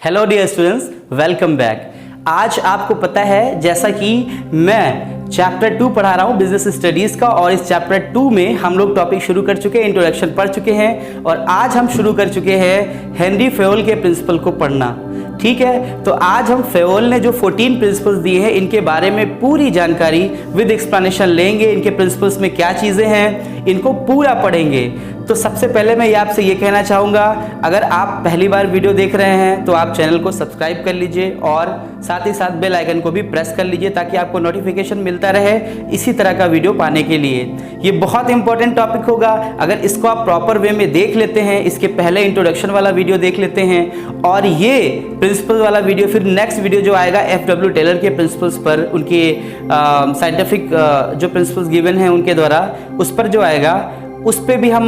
Hello dear students, welcome back. आज आपको पता है जैसा कि मैं चैप्टर 2 पढ़ा रहा हूँ बिजनेस स्टडीज़ का, और इस चैप्टर 2 में हम लोग टॉपिक शुरू कर चुके हैं, इंट्रोडक्शन पढ़ चुके हैं और आज हम शुरू कर चुके हैं हेनरी फेयोल के प्रिंसिपल को पढ़ना। ठीक है, तो आज हम फेयोल ने जो 14 प्रिंसिपल्स दिए हैं इनके बारे में पूरी जानकारी विद एक्सप्लेनेशन लेंगे। इनके प्रिंसिपल्स में क्या चीज़ें हैं इनको पूरा पढ़ेंगे। तो सबसे पहले मैं आपसे ये कहना चाहूँगा, अगर आप पहली बार वीडियो देख रहे हैं तो आप चैनल को सब्सक्राइब कर लीजिए और साथ ही साथ बेल आइकन को भी प्रेस कर लीजिए ताकि आपको नोटिफिकेशन मिलता रहे इसी तरह का वीडियो पाने के लिए। ये बहुत इंपॉर्टेंट टॉपिक होगा। अगर इसको आप प्रॉपर वे में देख लेते हैं, इसके पहले इंट्रोडक्शन वाला वीडियो देख लेते हैं और ये प्रिंसिपल वाला वीडियो, फिर नेक्स्ट वीडियो जो आएगा एफ.डब्ल्यू. टेलर के प्रिंसिपल्स पर, उनके साइंटिफिक जो प्रिंसिपल्स गिवन हैं उनके द्वारा, उस पर जो आएगा उस पर भी हम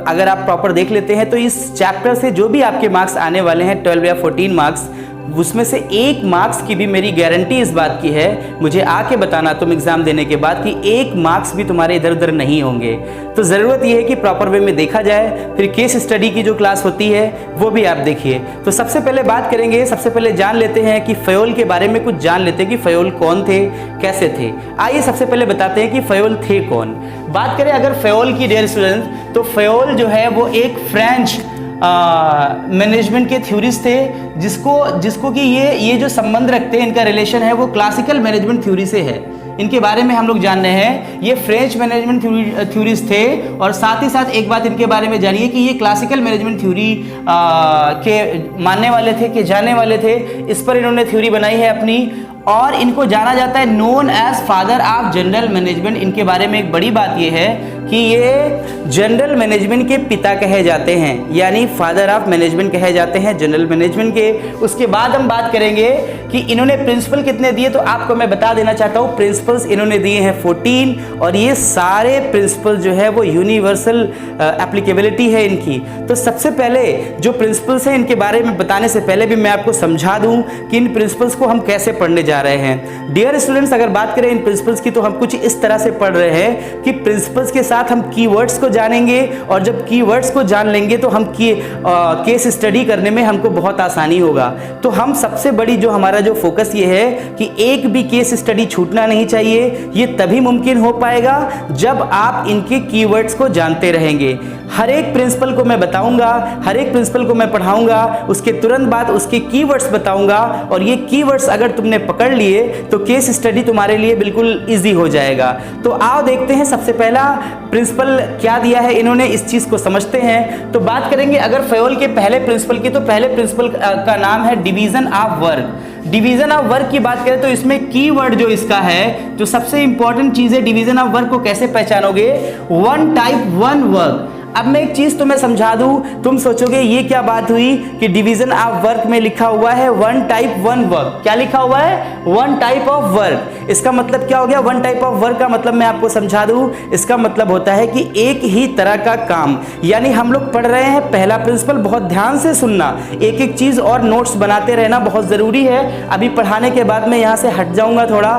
अगर आप प्रॉपर देख लेते हैं तो इस चैप्टर से जो भी आपके मार्क्स आने वाले हैं 12 या 14 मार्क्स, उसमें से 1 मार्क्स की भी मेरी गारंटी इस बात की है, मुझे आके बताना तुम एग्जाम देने के बाद कि 1 मार्क्स भी तुम्हारे इधर उधर नहीं होंगे। तो ज़रूरत यह है कि प्रॉपर वे में देखा जाए। फिर केस स्टडी की जो क्लास होती है वो भी आप देखिए। तो सबसे पहले बात करेंगे, सबसे पहले जान लेते हैं कि फेयोल के बारे में कुछ जान लेते हैं कि फेयोल कौन थे, कैसे थे। आइए सबसे पहले बताते हैं कि फेयोल थे कौन। बात करें अगर फेयोल की डियर स्टूडेंट्स, तो फेयोल जो है वो एक फ्रेंच मैनेजमेंट के थ्योरिस्ट थे, जिसको कि ये जो संबंध रखते हैं, इनका रिलेशन है वो क्लासिकल मैनेजमेंट थ्योरी से है। इनके बारे में हम लोग जान रहे हैं, ये फ्रेंच मैनेजमेंट थ्योरिस्ट थे और साथ ही साथ एक बात इनके बारे में जानिए कि ये क्लासिकल मैनेजमेंट थ्योरी के मानने वाले थे, के जाने वाले थे। इस पर इन्होंने थ्योरी बनाई है अपनी और इनको जाना जाता है known as father of general management. इनके बारे में एक बड़ी बात यह है कि ये जनरल मैनेजमेंट के पिता कहे जाते हैं, यानी फादर ऑफ मैनेजमेंट कहे जाते हैं जनरल मैनेजमेंट के। उसके बाद हम बात करेंगे कि इन्होंने प्रिंसिपल कितने दिए, तो आपको मैं बता देना चाहता हूँ प्रिंसिपल्स इन्होंने दिए हैं 14 और ये सारे प्रिंसिपल जो है वो यूनिवर्सल एप्लीकेबिलिटी है इनकी। तो सबसे पहले जो प्रिंसिपल्स हैं इनके बारे में बताने से पहले भी मैं आपको समझा दूं कि इन प्रिंसिपल्स को हम कैसे पढ़ने जा रहे हैं। डियर स्टूडेंट्स, अगर बात करें इन प्रिंसिपल्स की तो हम कुछ इस तरह से पढ़ रहे हैं कि प्रिंसिपल्स के साथ हम कीवर्ड्स को जानेंगे और जब कीवर्ड्स को जान लेंगे तो हम केस स्टडी करने में हमको बहुत आसानी होगा। तो हम सबसे बड़ी जो हमारा जो फोकस ये है कि एक भी केस स्टडी छूटना नहीं चाहिए। ये तभी मुमकिन हो पाएगा जब आप इनके कीवर्ड्स को जानते रहेंगे। हर एक प्रिंसिपल को मैं बताऊंगा, हर एक प्रिंसिपल को मैं पढ़ाऊंगा, उसके तुरंत बाद उसके कीवर्ड्स बताऊंगा और ये कीवर्ड्स अगर तुमने पकड़ लिए तो केस स्टडी तुम्हारे लिए बिल्कुल इजी हो जाएगा। तो आओ देखते हैं सबसे पहला प्रिंसिपल क्या दिया है इन्होंने, इस चीज को समझते हैं। तो बात करेंगे अगर फेयोल के पहले प्रिंसिपल की, तो पहले प्रिंसिपल का नाम है division of work. Division of work की बात करें तो इसमें कीवर्ड जो इसका है, जो सबसे इंपॉर्टेंट चीज है, डिवीजन ऑफ वर्क को कैसे पहचानोगे, वन टाइप वन वर्क। अब मैं एक चीज तुम्हें समझा दूं, तुम सोचोगे ये क्या बात हुई कि डिवीजन ऑफ वर्क में लिखा हुआ है वन टाइप वन वर्क। क्या लिखा हुआ है? One type of work. इसका मतलब क्या हो गया? वन टाइप ऑफ वर्क का मतलब मैं आपको समझा दूं, इसका मतलब होता है कि एक ही तरह का काम। यानी हम लोग पढ़ रहे हैं पहला प्रिंसिपल, बहुत ध्यान से सुनना, एक एक चीज और नोट्स बनाते रहना बहुत जरूरी है। अभी पढ़ाने के बाद मैं यहाँ से हट जाऊंगा थोड़ा,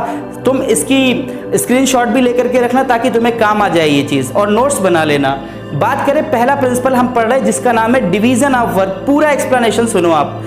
तुम इसकी स्क्रीनशॉट भी लेकर के रखना ताकि तुम्हें काम आ जाए ये चीज, और नोट्स बना लेना। बात करें पहला प्रिंसिपल हम पढ़ रहे हैं जिसका नाम है डिवीजन ऑफ वर्क। पूरा एक्सप्लेनेशन सुनो आप।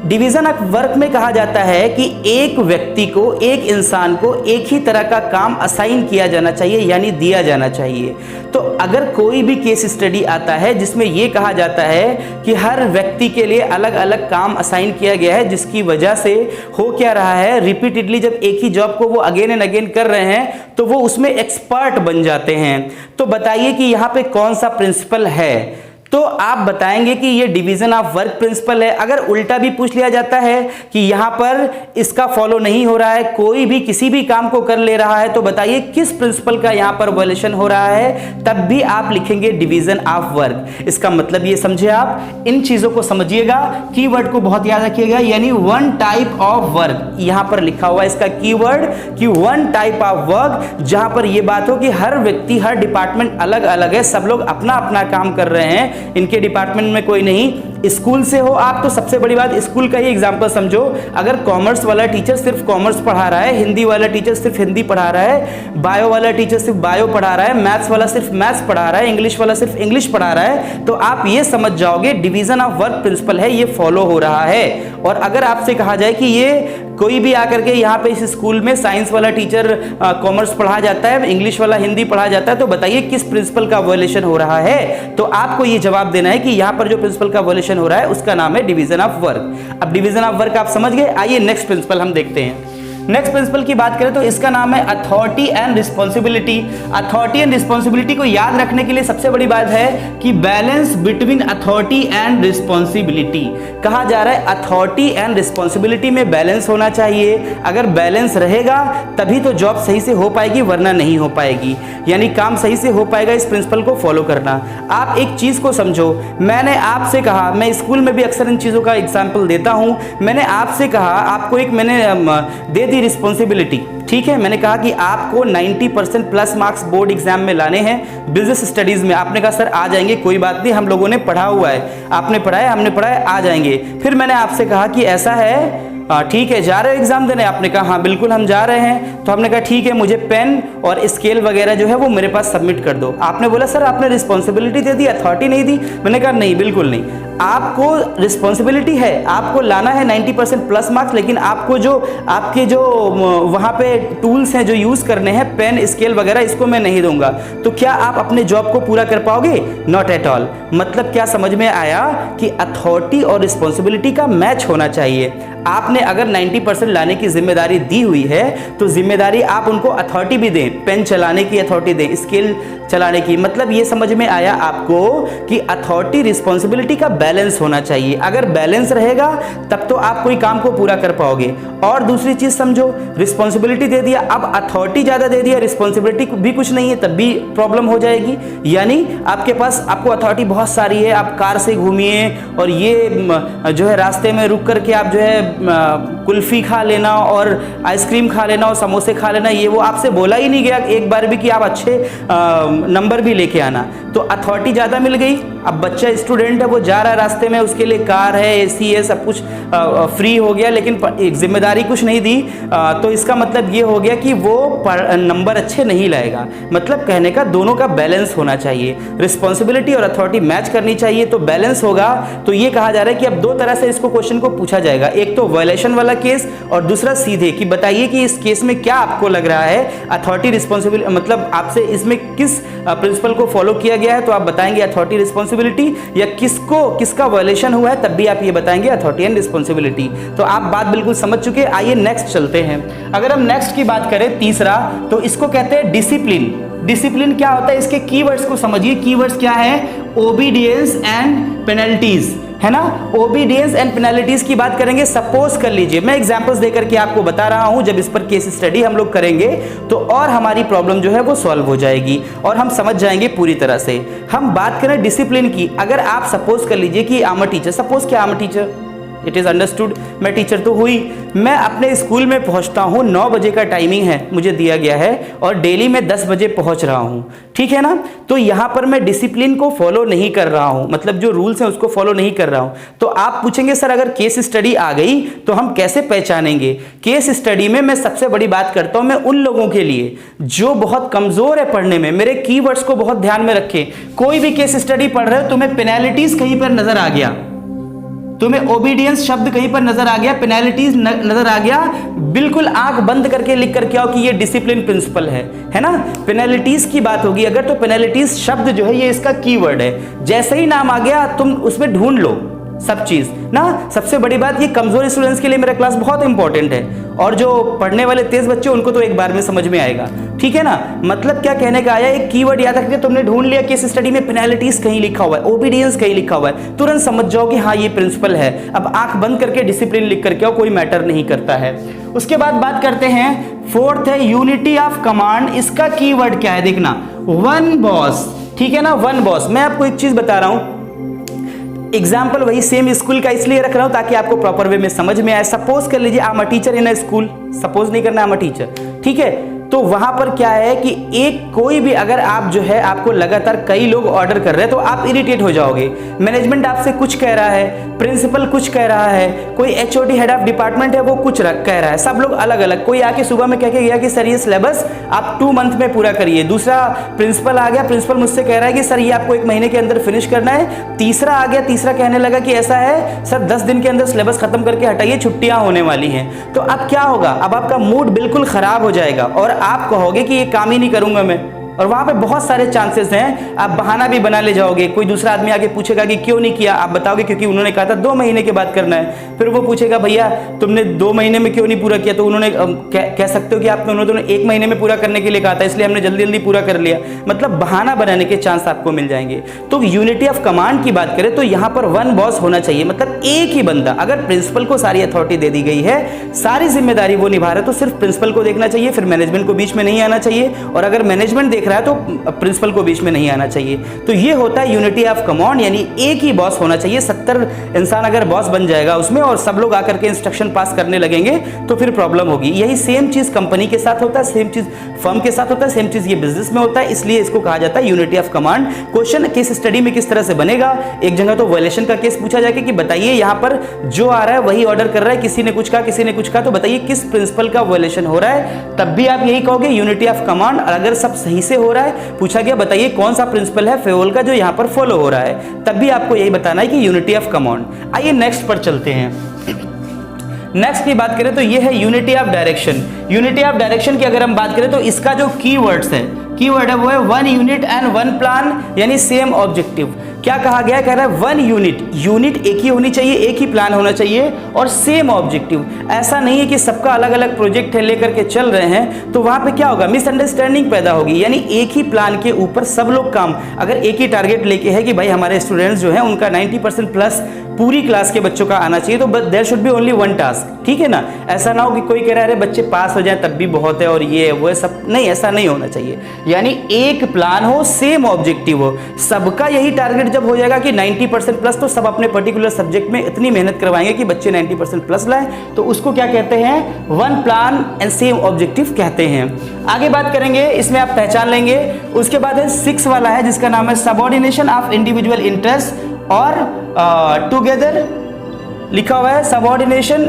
डिवीजन ऑफ वर्क में कहा जाता है कि एक व्यक्ति को, एक इंसान को एक ही तरह का काम असाइन किया जाना चाहिए, यानी दिया जाना चाहिए। तो अगर कोई भी केस स्टडी आता है जिसमें यह कहा जाता है कि हर व्यक्ति के लिए अलग अलग काम असाइन किया गया है, जिसकी वजह से हो क्या रहा है, रिपीटेडली जब एक ही जॉब को वो अगेन एंड अगेन कर रहे हैं तो वो उसमें एक्सपर्ट बन जाते हैं। तो बताइए कि यहाँ पे कौन सा प्रिंसिपल है, तो आप बताएंगे कि ये डिवीजन ऑफ वर्क प्रिंसिपल है। अगर उल्टा भी पूछ लिया जाता है कि यहां पर इसका फॉलो नहीं हो रहा है, कोई भी किसी भी काम को कर ले रहा है, तो बताइए किस प्रिंसिपल का यहां पर वायलेशन हो रहा है, तब भी आप लिखेंगे डिवीजन ऑफ वर्क। इसका मतलब ये समझे आप, इन चीजों को समझिएगा, कीवर्ड को बहुत याद रखिएगा, यानी वन टाइप ऑफ वर्क यहां पर लिखा हुआ है इसका कीवर्ड कि वन टाइप ऑफ वर्क, जहां पर यह बात हो कि हर व्यक्ति, हर डिपार्टमेंट अलग अलग है, सब लोग अपना अपना काम कर रहे हैं, इनके डिपार्टमेंट में कोई नहीं स्कूल से हो आप तो सबसे बड़ी बात स्कूल का ही एग्जांपल समझो। अगर कॉमर्स वाला टीचर सिर्फ कॉमर्स पढ़ा रहा है, हिंदी वाला टीचर सिर्फ हिंदी पढ़ा रहा है, बायो वाला टीचर सिर्फ बायो पढ़ा रहा है, मैथ्स वाला सिर्फ मैथ्स पढ़ा रहा है, इंग्लिश वाला सिर्फ इंग्लिश पढ़ा रहा है, तो आप ये समझ जाओगे डिवीजन ऑफ वर्क प्रिंसिपल है, ये फॉलो हो रहा है। और अगर आपसे कहा जाए कि ये कोई भी आकर के यहाँ पे इस स्कूल में साइंस वाला टीचर कॉमर्स पढ़ा जाता है, इंग्लिश वाला हिंदी पढ़ा जाता है, तो बताइए किस प्रिंसिपल का वायलेशन हो रहा है। तो आपको ये जवाब देना है कि यहाँ पर जो प्रिंसिपल का वायलेशन हो रहा है उसका नाम है डिवीजन ऑफ वर्क। अब डिवीजन ऑफ वर्क आप समझ गए। आइए नेक्स्ट प्रिंसिपल हम देखते हैं। नेक्स्ट प्रिंसिपल की बात करें तो इसका नाम है authority and responsibility. Authority and responsibility को याद रखने के लिए सबसे बड़ी बात है कि balance between authority and responsibility. कहा जा रहा है अथॉरिटी एंड रिस्पॉन्सिबिलिटी में बैलेंस होना चाहिए। अगर बैलेंस रहेगा तभी तो जॉब सही से हो पाएगी, वरना नहीं हो पाएगी। यानी काम सही से हो पाएगा, इस प्रिंसिपल को फॉलो करना। आप एक चीज को समझो, मैंने आपसे कहा, मैं स्कूल में भी अक्सर इन चीजों का एग्जाम्पल देता हूं, मैंने आपसे कहा, आपको एक मैंने दे दी रिस्पॉन्सिबिलिटी, ठीक है, मैंने कहा कि आपको 90% प्लस मार्क्स बोर्ड एग्जाम में लाने हैं बिजनेस स्टडीज में। आपने कहा सर आ जाएंगे, कोई बात नहीं, हम लोगों ने पढ़ा हुआ है, आपने पढ़ा है, हमने पढ़ा है, आ जाएंगे। फिर मैंने आपसे कहा कि ऐसा है, ठीक है, जा रहे हो एग्जाम देने? आपने कहा हाँ बिल्कुल हम जा रहे हैं। तो हमने कहा ठीक है, मुझे पेन और स्केल वगैरह जो है वो मेरे पास सबमिट कर दो। आपने बोला सर आपने रिस्पॉन्सिबिलिटी दे दी, अथॉरिटी नहीं दी। मैंने कहा नहीं, बिल्कुल नहीं, आपको रिस्पॉन्सिबिलिटी है, आपको लाना है 90% प्लस मार्क्स, लेकिन आपको जो आपके जो वहाँ पे टूल्स हैं जो यूज़ करने हैं, पेन स्केल वगैरह, इसको मैं नहीं दूंगा। तो क्या आप अपने जॉब को पूरा कर पाओगे? Not at all. मतलब क्या समझ में आया कि अथॉरिटी और रिस्पॉन्सिबिलिटी का मैच होना चाहिए। आपने अगर 90% लाने की जिम्मेदारी दी हुई है तो जिम्मेदारी आप उनको अथॉरिटी भी दें, पेन चलाने की अथॉरिटी दें, स्केल चलाने की। मतलब ये समझ में आया आपको कि अथॉरिटी रिस्पॉन्सिबिलिटी का बैलेंस होना चाहिए। अगर बैलेंस रहेगा तब तो आप कोई काम को पूरा कर पाओगे। और दूसरी चीज समझो, रिस्पॉन्सिबिलिटी दे दिया, अब अथॉरिटी ज्यादा दे दिया, रिस्पॉन्सिबिलिटी भी कुछ नहीं है, तब भी प्रॉब्लम हो जाएगी। यानी आपके पास, आपको अथॉरिटी बहुत सारी है, आप कार से घूमिए और ये जो है रास्ते में रुक करके आप जो है कुल्फी खा लेना और आइसक्रीम खा लेना और समोसे खा लेना, ये वो आपसे बोला ही नहीं गया एक बार भी कि आप अच्छे नंबर भी लेके आना। तो अथॉरिटी ज़्यादा मिल गई। अब बच्चा स्टूडेंट है, वो जा रहा है रास्ते में, उसके लिए कार है, एसी है, सब कुछ फ्री हो गया, लेकिन एक जिम्मेदारी कुछ नहीं दी। तो इसका मतलब ये हो गया कि वो नंबर अच्छे नहीं लाएगा। मतलब कहने का दोनों का बैलेंस होना चाहिए, रिस्पॉन्सिबिलिटी और अथॉरिटी मैच करनी चाहिए, तो बैलेंस होगा। तो ये कहा जा रहा है कि अब दो तरह से इसको क्वेश्चन को पूछा जाएगा, एक तो वायलेशन वाला केस और दूसरा सीधे कि बताइए कि इस केस में क्या आपको लग रहा है अथॉरिटी रिस्पॉन्सिबिलिटी, मतलब आपसे इसमें किस प्रिंसिपल को फॉलो किया गया है, तो आप बताएंगे अथॉरिटी रिस्पॉन्सिबिलिटी, या किसका वायलेशन हुआ है तब भी आप ये बताएंगे अथॉरिटी एंड रिस्पॉन्सिबिलिटी। तो आप बात बिल्कुल समझ चुके। आइए नेक्स्ट चलते हैं। अगर हम नेक्स्ट की बात करें, तीसरा, तो इसको कहते हैं डिसिप्लिन। डिसिप्लिन क्या होता है, इसके कीवर्ड्स को समझिए। कीवर्ड्स क्या है? ओबीडियंस एंड पेनल्टीज, है ना। ओबीडियंस एंड पेनल्टीज की बात करेंगे। सपोज कर लीजिए, मैं एग्जांपल्स देकर के आपको बता रहा हूं, जब इस पर केस स्टडी हम लोग करेंगे तो और हमारी प्रॉब्लम जो है वो सॉल्व हो जाएगी और हम समझ जाएंगे पूरी तरह से। हम बात करें डिसिप्लिन की। अगर आप सपोज कर लीजिए कि I am a teacher, suppose क्या I am a teacher, it is understood, मैं टीचर तो हुई, मैं अपने स्कूल में पहुंचता हूं, 9 बजे का टाइमिंग है मुझे दिया गया है और डेली मैं 10 बजे पहुंच रहा हूं, ठीक है ना। तो यहां पर मैं डिसिप्लिन को फॉलो नहीं कर रहा हूं, मतलब जो रूल्स हैं उसको फॉलो नहीं कर रहा हूं। तो आप पूछेंगे सर अगर केस स्टडी आ गई तो हम कैसे पहचानेंगे? केस स्टडी में मैं सबसे बड़ी बात करता हूं, मैं उन लोगों के लिए जो बहुत कमजोर है पढ़ने में, मेरे कीवर्ड्स को बहुत ध्यान में रखें। कोई भी केस स्टडी पढ़ रहे हो, तुम्हें पेनल्टीज कहीं पर नजर आ गया, तुम्हें ओबीडियंस शब्द कहीं पर नजर आ गया, पेनल्टीज नजर आ गया, बिल्कुल आंख बंद करके लिख करके आओ कि ये डिसिप्लिन प्रिंसिपल है ना। पेनल्टीज की बात होगी अगर, तो पेनल्टीज शब्द जो है ये इसका कीवर्ड है। जैसे ही नाम आ गया तुम उसमें ढूंढ लो सब चीज ना। सबसे बड़ी बात, ये कमजोर स्टूडेंट्स के लिए मेरा क्लास बहुत इंपॉर्टेंट है, और जो पढ़ने वाले तेज बच्चे उनको तो एक बार में समझ में आएगा, ठीक है ना। मतलब क्या कहने का आया, एक कीवर्ड याद रखिए, तुमने ढूंढ लिया केस स्टडी में पेनल्टीज कहीं लिखा हुआ है, ओबीडियंस कहीं लिखा हुआ है, तुरंत समझ जाओ कि हाँ ये प्रिंसिपल है। अब आंख बंद करके डिसिप्लिन लिख करके आओ, कोई मैटर नहीं करता है। उसके बाद बात करते हैं, फोर्थ है यूनिटी ऑफ कमांड। इसका कीवर्ड क्या है देखना, वन बॉस, ठीक है ना, वन बॉस। मैं आपको एक चीज बता रहा हूं, एग्जाम्पल वही सेम स्कूल का इसलिए रख रहा हूं ताकि आपको प्रॉपर वे में समझ में आए। सपोज कर लीजिए आई am a teacher in a school, suppose नहीं करना, आई एम अ टीचर, ठीक है। तो वहां पर क्या है कि एक कोई भी अगर आप जो है आपको लगातार कई लोग ऑर्डर कर रहे हैं तो आप इरिटेट हो जाओगे। मैनेजमेंट आपसे कुछ कह रहा है, प्रिंसिपल कुछ कह रहा है, कोई एचओडी हेड ऑफ डिपार्टमेंट है वो कुछ कह रहा है, सब लोग अलग अलग। कोई आके सुबह में कह के गया कि सर ये सिलेबस आप 2 मंथ में पूरा करिए, दूसरा प्रिंसिपल आ गया, प्रिंसिपल मुझसे कह रहा है कि सर ये आपको 1 महीने के अंदर फिनिश करना है, तीसरा आ गया, तीसरा कहने लगा कि ऐसा है सर 10 दिन के अंदर सिलेबस खत्म करके हटाइए, छुट्टियां होने वाली हैं। तो अब क्या होगा, अब आपका मूड बिल्कुल खराब हो जाएगा और आप कहोगे कि ये काम ही नहीं करूंगा मैं। और वहां पे बहुत सारे चांसेस हैं, आप बहाना भी बना ले जाओगे। कोई दूसरा आदमी आके पूछेगा कि क्यों नहीं किया, आप बताओगे क्योंकि उन्होंने कहा था 2 महीने के बाद करना है। फिर वो पूछेगा भैया तुमने 2 महीने में क्यों नहीं पूरा किया, तो उन्होंने कह सकते हो कि आपने उन्होंने 1 महीने में पूरा करने के लिए कहा था, इसलिए हमने जल्दी जल्दी पूरा कर लिया। मतलब बहाना बनाने के चांस आपको मिल जाएंगे। तो यूनिटी ऑफ कमांड की बात करें तो यहाँ पर 1 बॉस होना चाहिए, मतलब एक ही बंदा। अगर प्रिंसिपल को सारी अथॉरिटी दे दी गई है, सारी जिम्मेदारी वो निभा रहा है, तो सिर्फ प्रिंसिपल को देखना चाहिए, फिर मैनेजमेंट को बीच में नहीं आना चाहिए। और अगर मैनेजमेंट देख रहा है तो प्रिंसिपल को बीच में नहीं आना चाहिए। तो ये होता है यूनिटी ऑफ कमांड, यानी एक ही बॉस होना चाहिए। 70 इंसान अगर बॉस बन जाएगा उसमें और सब लोग आकर के इंस्ट्रक्शन पास करने लगेंगे तो फिर प्रॉब्लम होगी। यही सेम चीज कंपनी के साथ होता है, सेम चीज फर्म के साथ होता है, सेम चीज ये बिजनेस में होता है, इसलिए इसको कहा जाता है unity of command. Question case study में किस तरह से बनेगा, एक जगह तो वायलेशन का केस पूछा जाएगा कि बताइए यहाँ पर जो आ रहा है वही ऑर्डर कर रहा है, किसी ने कुछ कहा किसी ने कुछ कहा, तो बताइए किस प्रिंसिपल का वायलेशन हो रहा है, तब भी आप यही कहोगे यूनिटी ऑफ कमांड। अगर सब सही से हो रहा है, पूछा गया बताइए कौन सा प्रिंसिपल है फेवल का जो यहां पर फॉलो हो रहा है, तब भी आपको यही बताना है कि यूनिटी ऑफ कमांड। आइए नेक्स्ट पर चलते हैं। नेक्स्ट की बात करें तो ये है unity of direction. Unity of direction की अगर हम बात करें तो इसका जो कीवर्ड्स है, कीवर्ड है वो है 1 यूनिट एंड 1 प्लान, यानी सेम ऑब्जेक्टिव। क्या कहा गया, कह रहा है 1 यूनिट, यूनिट एक ही होनी चाहिए, एक ही प्लान होना चाहिए और सेम ऑब्जेक्टिव। ऐसा नहीं है कि सबका अलग अलग प्रोजेक्ट है लेकर के चल रहे हैं, तो वहां पे क्या होगा, मिसअंडरस्टैंडिंग पैदा होगी। यानी एक ही प्लान के ऊपर सब लोग काम, अगर एक ही टारगेट लेके है कि भाई हमारे स्टूडेंट्स जो है उनका 90% प्लस पूरी क्लास के बच्चों का आना चाहिए, तो there should be only 1 task, ठीक है ना। ऐसा ना हो कि कोई कह रहा है अरे बच्चे पास हो जाए तब भी बहुत है और ये है वो है, सब नहीं, ऐसा नहीं होना चाहिए। यानी एक प्लान हो, सेम ऑब्जेक्टिव हो, सबका यही टारगेट जब हो जाएगा कि 90% प्लस, तो सब अपने पर्टिकुलर सब्जेक्ट में इतनी मेहनत करवाएंगे कि बच्चे 90% प्लस लाए, तो उसको क्या कहते हैं, 1 प्लान एंड सेम ऑब्जेक्टिव कहते हैं। आगे बात करेंगे, इसमें आप पहचान लेंगे। उसके बाद है 6 वाला है जिसका नाम है सबऑर्डिनेशन ऑफ इंडिविजुअल इंटरेस्ट और टुगेदर लिखा हुआ है subordination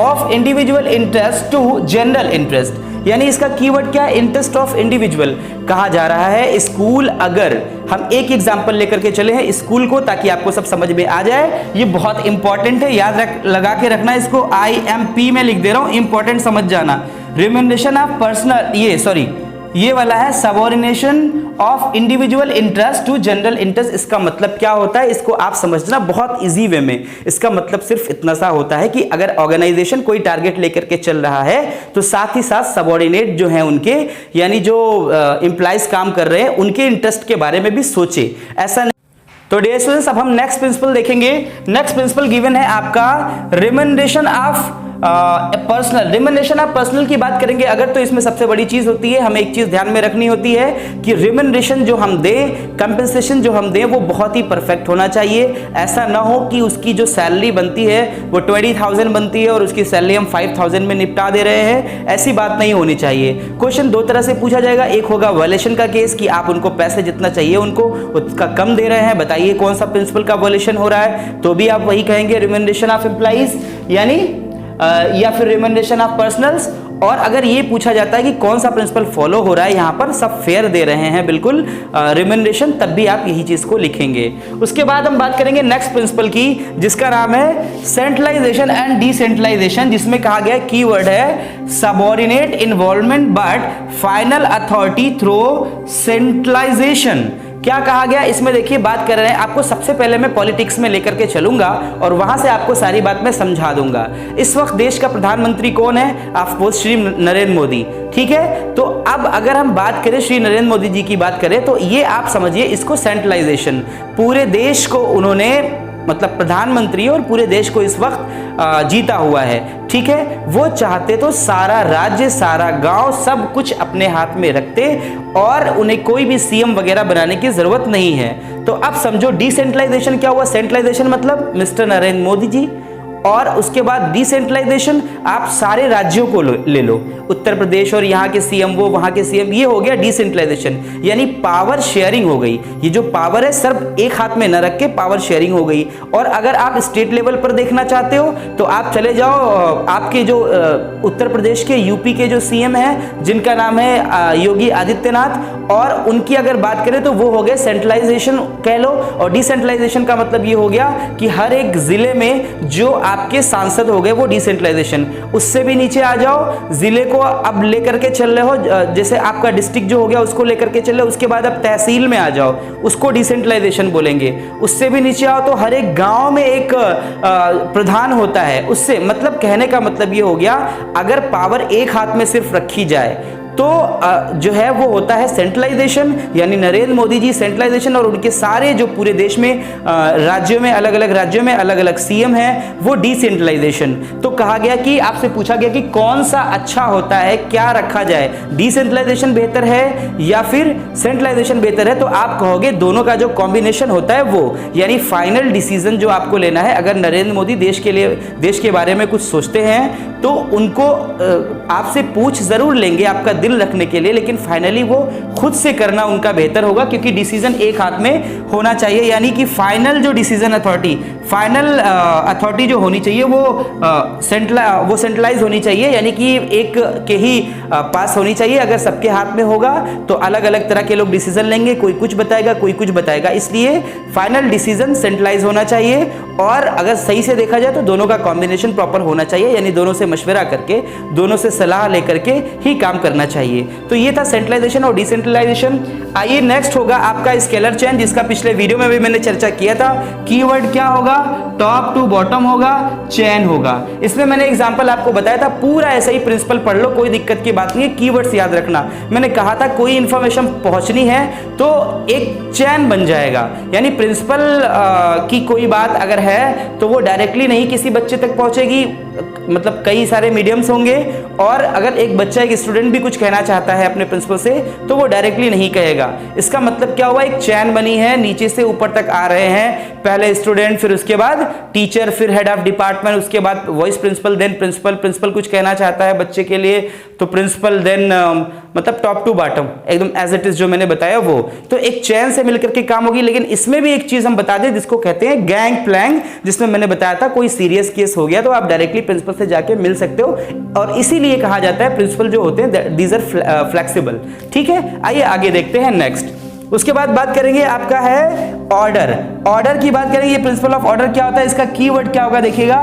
of individual interest to general interest. यानी इसका कीवर्ड क्या है, इंटरेस्ट ऑफ इंडिविजुअल। कहा जा रहा है स्कूल, अगर हम एक एग्जांपल लेकर के चले हैं स्कूल को ताकि आपको सब समझ में आ जाए, ये बहुत इंपॉर्टेंट है, याद लगा के रखना इसको। IMP में लिख दे रहा हूं, इंपॉर्टेंट समझ जाना। रिम्यूनरेशन ऑफ पर्सनल, ये वाला है subordination of individual interest to general interest. इसका मतलब क्या होता है, इसको आप समझना बहुत इजी वे में। इसका मतलब सिर्फ इतना सा होता है कि अगर ऑर्गेनाइजेशन कोई टारगेट लेकर के चल रहा है तो साथ ही साथ सबऑर्डिनेट जो है उनके, यानी जो एम्प्लॉइज काम कर रहे हैं उनके इंटरेस्ट के बारे में भी सोचे, ऐसा नहीं। तो डियर स्टूडेंट्स, अब हम नेक्स्ट प्रिंसिपल देखेंगे। नेक्स्ट प्रिंसिपल गिवन है आपका remuneration of personal. Remuneration of personal की बात करेंगे अगर, तो इसमें सबसे बड़ी चीज होती है, हमें एक चीज ध्यान में रखनी होती है कि रिम्यूनरेशन जो हम दें, कंपेंसेशन जो हम दें, वो बहुत ही परफेक्ट होना चाहिए। ऐसा ना हो कि उसकी जो सैलरी बनती है वो 20,000 बनती है और उसकी सैलरी हम 5,000 में निपटा दे रहे हैं, ऐसी बात नहीं होनी चाहिए। क्वेश्चन 2 तरह से पूछा जाएगा, एक होगा वायलेशन का केस कि आप उनको पैसे जितना चाहिए उनको उसका कम दे रहे हैं, बताइए कौन सा प्रिंसिपल का वायलेशन हो रहा है, तो भी आप वही कहेंगे रिम्यूनरेशन ऑफ एम्प्लॉइज, यानी या फिर रिम्यूनरेशन ऑफ पर्सनल्स। और अगर ये पूछा जाता है कि कौन सा प्रिंसिपल फॉलो हो रहा है, यहाँ पर सब फेयर दे रहे हैं बिल्कुल रिम्यूनरेशन, तब भी आप यही चीज को लिखेंगे। उसके बाद हम बात करेंगे नेक्स्ट प्रिंसिपल की जिसका नाम है सेंट्रलाइजेशन एंड डिसेंट्रलाइजेशन, जिसमें कहा गया कीवर्ड है subordinate involvement but final authority through centralisation. क्या कहा गया इसमें, देखिए बात कर रहे हैं, आपको सबसे पहले मैं पॉलिटिक्स में लेकर के चलूंगा और वहां से आपको सारी बात मैं समझा दूंगा। इस वक्त देश का प्रधानमंत्री कौन है, ऑफकोर्स श्री नरेंद्र मोदी, ठीक है। तो अब अगर हम बात करें श्री नरेंद्र मोदी जी की बात करें तो ये आप समझिए इसको सेंट्रलाइजेशन, पूरे देश को उन्होंने, मतलब प्रधानमंत्री और पूरे देश को इस वक्त जीता हुआ है, ठीक है। वो चाहते तो सारा राज्य, सारा गांव, सब कुछ अपने हाथ में रखते और उन्हें कोई भी सीएम वगैरह बनाने की जरूरत नहीं है। तो अब समझो डिसेंट्रलाइजेशन क्या हुआ, सेंट्रलाइजेशन मतलब मिस्टर नरेंद्र मोदी जी और उसके बाद डिसेंट्रलाइजेशन, आप सारे राज्यों को ले लो, उत्तर प्रदेश और यहाँ के सीएम वो, वहाँ के सीएम, ये हो गया डिसेंट्रलाइजेशन, यानी पावर शेयरिंग हो गई। ये जो पावर है सिर्फ एक हाथ में न रख के पावर शेयरिंग हो गई। और अगर आप स्टेट लेवल पर देखना चाहते हो तो आप चले जाओ, आपके जो उत्तर प्रदेश के, यूपी के जो सीएम हैं जिनका नाम है योगी आदित्यनाथ, और उनकी अगर बात करें तो वो हो गए सेंट्रलाइजेशन कह लो। और डिसेंट्रलाइजेशन का मतलब ये हो गया कि हर एक जिले में जो आपके सांसद हो गए वो डिसेंट्रलाइजेशन। उससे भी नीचे आ जाओ, जिले को अब लेकर के चल रहे हो, जैसे आपका डिस्ट्रिक्ट जो हो गया उसको लेकर के चल रहे हो, उसके बाद अब तहसील में आ जाओ, उसको डिसेंट्रलाइजेशन बोलेंगे। उससे भी नीचे आओ तो हर एक गांव में एक प्रधान होता है। उससे मतलब कहने का मतलब ये हो गया, अगर पावर एक हाथ में सिर्फ रखी जाए तो जो है वो होता है सेंट्रलाइजेशन, यानी नरेंद्र मोदी जी सेंट्रलाइजेशन, और उनके सारे जो पूरे देश में राज्यों में अलग अलग राज्यों में अलग अलग सीएम हैं वो डिसेंट्रलाइजेशन। तो कहा गया कि आपसे पूछा गया कि कौन सा अच्छा होता है, क्या रखा जाए, डिसेंट्रलाइजेशन बेहतर है या फिर सेंट्रलाइजेशन बेहतर है, तो आप कहोगे दोनों का जो कॉम्बिनेशन होता है वो, यानी फाइनल डिसीजन जो आपको लेना है। अगर नरेंद्र मोदी देश के लिए, देश के बारे में कुछ सोचते हैं तो उनको आपसे पूछ जरूर लेंगे आपका दिल रखने के लिए, लेकिन फाइनली वो खुद से करना उनका बेहतर होगा, क्योंकि डिसीजन एक हाथ में होना चाहिए। यानी कि फाइनल जो डिसीजन अथॉरिटी, फाइनल अथॉरिटी जो होनी चाहिए वो सेंट्रलाइज होनी चाहिए, यानी कि एक के ही पास होनी चाहिए। अगर सबके हाथ में होगा तो अलग अलग तरह के लोग डिसीजन लेंगे, कोई कुछ बताएगा कोई कुछ बताएगा, इसलिए फाइनल डिसीजन सेंट्रलाइज होना चाहिए। और अगर सही से देखा जाए तो दोनों का कॉम्बिनेशन प्रॉपर होना चाहिए, यानी दोनों से मशवरा करके, दोनों से सलाह लेकर के ही काम करना चाहिए। तो ये था सेंट्रलाइजेशन और डिसेंट्रलाइजेशन। आइए नेक्स्ट होगा आपका स्केलर चेन, जिसका पिछले वीडियो में भी मैंने चर्चा किया था। कीवर्ड क्या होगा, टॉप टू बॉटम होगा, चेन होगा। इसमें मैंने एग्जांपल आपको बताया था, पूरा ऐसा ही प्रिंसिपल पढ़ लो, कोई दिक्कत की बात नहीं है, कीवर्ड्स याद रखना। मैंने कहा था कोई इंफॉर्मेशन पहुंचनी है तो एक चेन बन जाएगा, यानी प्रिंसिपल की कोई बात अगर है तो वो डायरेक्टली नहीं किसी बच्चे तक पहुंचेगी, मतलब कई सारे मीडियम्स होंगे, और अगर एक बच्चा, एक स्टूडेंट भी कुछ कहना चाहता है अपने प्रिंसिपल से तो वो डायरेक्टली नहीं कहेगा। इसका मतलब क्या हुआ, एक चैन बनी है, नीचे से ऊपर तक आ रहे हैं, पहले स्टूडेंट, फिर उसके बाद टीचर, फिर हेड ऑफ डिपार्टमेंट, उसके बाद vice principal, then principal. Principal कुछ कहना चाहता है बच्चे के लिए तो प्रिंसिपल, देन मतलब टॉप टू बॉटम एकदम एज इट इज जो मैंने बताया वो। तो एक चैन से मिलकर के काम होगी। लेकिन इसमें भी एक चीज हम बता दें जिसको कहते हैं गैंग प्लैंग, जिसमें मैंने बताया था कोई सीरियस केस हो गया तो आप डायरेक्टली प्रिंसिपल से जाके मिल सकते हो, और इसीलिए कहा जाता है प्रिंसिपल जो होते हैं दीज आर फ्लेक्सिबल। ठीक है, आइए आगे देखते हैं नेक्स्ट। उसके बाद बात करेंगे आपका है ऑर्डर। ऑर्डर की बात करेंगे, प्रिंसिपल ऑफ ऑर्डर क्या होता है, इसका कीवर्ड क्या होगा देखिएगा,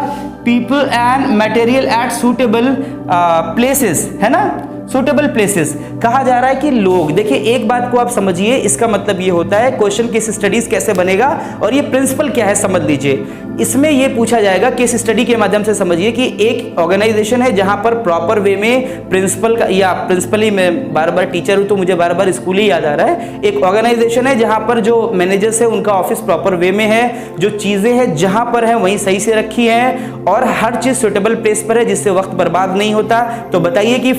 people and material at suitable places, है ना, सुटेबल प्लेसेस। कहा जा रहा है कि लोग, देखिए एक बात को आप समझिए, इसका मतलब ये होता है क्वेश्चन केस स्टडीज कैसे बनेगा और ये प्रिंसिपल क्या है समझ लीजिए। इसमें ये पूछा जाएगा केस स्टडी के माध्यम से, समझिए कि एक ऑर्गेनाइजेशन है जहां पर प्रॉपर वे में प्रिंसिपल का, या प्रिंसिपली मैं बार बार टीचर हूं तो मुझे बार बार स्कूल ही याद आ रहा है, एक ऑर्गेनाइजेशन है जहां पर जो मैनेजर्स है उनका ऑफिस प्रॉपर वे में है, जो चीजें हैं जहां पर है वहीं सही से रखी हैं, और हर चीज सुटेबल प्लेस पर है जिससे वक्त बर्बाद नहीं होता। तो बताइए कि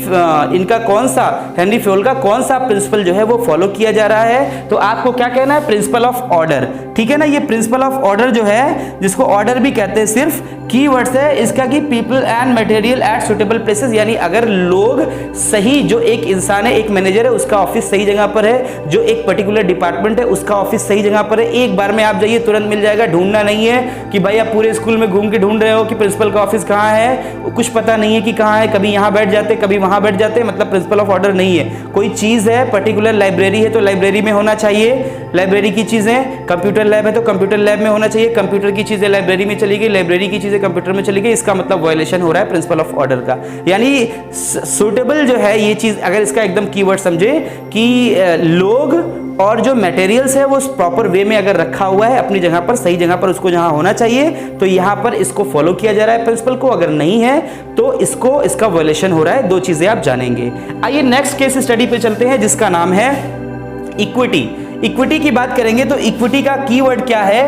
इनका कौन सा, हेनरी फ्योल का कौन सा प्रिंसिपल जो है वो फॉलो किया जा रहा है, तो आपको क्या कहना है, प्रिंसिपल ऑफ ऑर्डर। ठीक है ना, ये प्रिंसिपल ऑफ ऑर्डर जो है, जिसको ऑर्डर भी कहते हैं, सिर्फ कीवर्ड्स है इसका कि people and material at suitable places, यानी अगर लोग सही, जो एक इंसान है, एक मैनेजर है, उसका ऑफिस सही जगह पर है, जो एक पर्टिकुलर डिपार्टमेंट है उसका ऑफिस सही जगह पर है, एक बार में आप जाइए तुरंत मिल जाएगा, ढूंढना नहीं है कि भाई आप पूरे स्कूल में घूम के ढूंढ रहे हो कि प्रिंसिपल का ऑफिस कहाँ है, कुछ पता नहीं है कि कहाँ है, कभी यहाँ बैठ जाते कभी वहां बैठ जाते, मतलब प्रिंसिपल ऑफ ऑर्डर नहीं है। कोई चीज है, पर्टिकुलर लाइब्रेरी है तो लाइब्रेरी में होना चाहिए, लाइब्रेरी की चीजें, कंप्यूटर लैब है तो कंप्यूटर लैब में होना चाहिए, कंप्यूटर की चीजें लाइब्रेरी में चली गई, लाइब्रेरी की चीजें कंप्यूटर में चली गई, इसका मतलब वायलेशन हो रहा है प्रिंसिपल ऑफ ऑर्डर का। यानी सुटेबल जो है ये चीज, अगर इसका एकदम कीवर्ड समझे कि लोग और जो मटेरियल्स है वो प्रॉपर वे में अगर रखा हुआ है अपनी जगह पर, सही जगह पर, उसको जहां होना चाहिए, तो यहां पर इसको फॉलो किया जा रहा है प्रिंसिपल को, अगर नहीं है तो इसको, इसका वायलेशन हो रहा है। दो चीजें आप जानेंगे। आइए नेक्स्ट केस स्टडी पे चलते हैं जिसका नाम है इक्विटी। इक्विटी की बात करेंगे तो इक्विटी का कीवर्ड क्या है,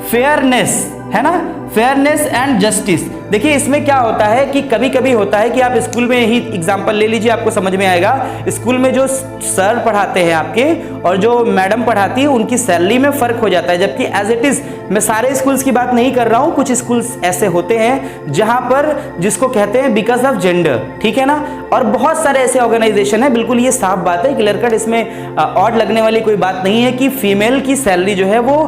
फेयरनेस, है ना, फेयरनेस एंड जस्टिस। देखिए इसमें क्या होता है कि कभी कभी होता है कि आप स्कूल में ही एग्जांपल ले लीजिए, आपको समझ में आएगा। स्कूल में जो सर पढ़ाते हैं आपके और जो मैडम पढ़ाती है उनकी सैलरी में फर्क हो जाता है, जबकि एज इट इज, मैं सारे स्कूल्स की बात नहीं कर रहा हूं, कुछ स्कूल्स ऐसे होते हैं जहां पर जिसको कहते हैं बिकॉज ऑफ जेंडर, ठीक है ना, और बहुत सारे ऐसे ऑर्गेनाइजेशन है, बिल्कुल ये साफ बात है, क्लियर कट, इसमें ऑड लगने वाली कोई बात नहीं है कि फीमेल की सैलरी जो है वो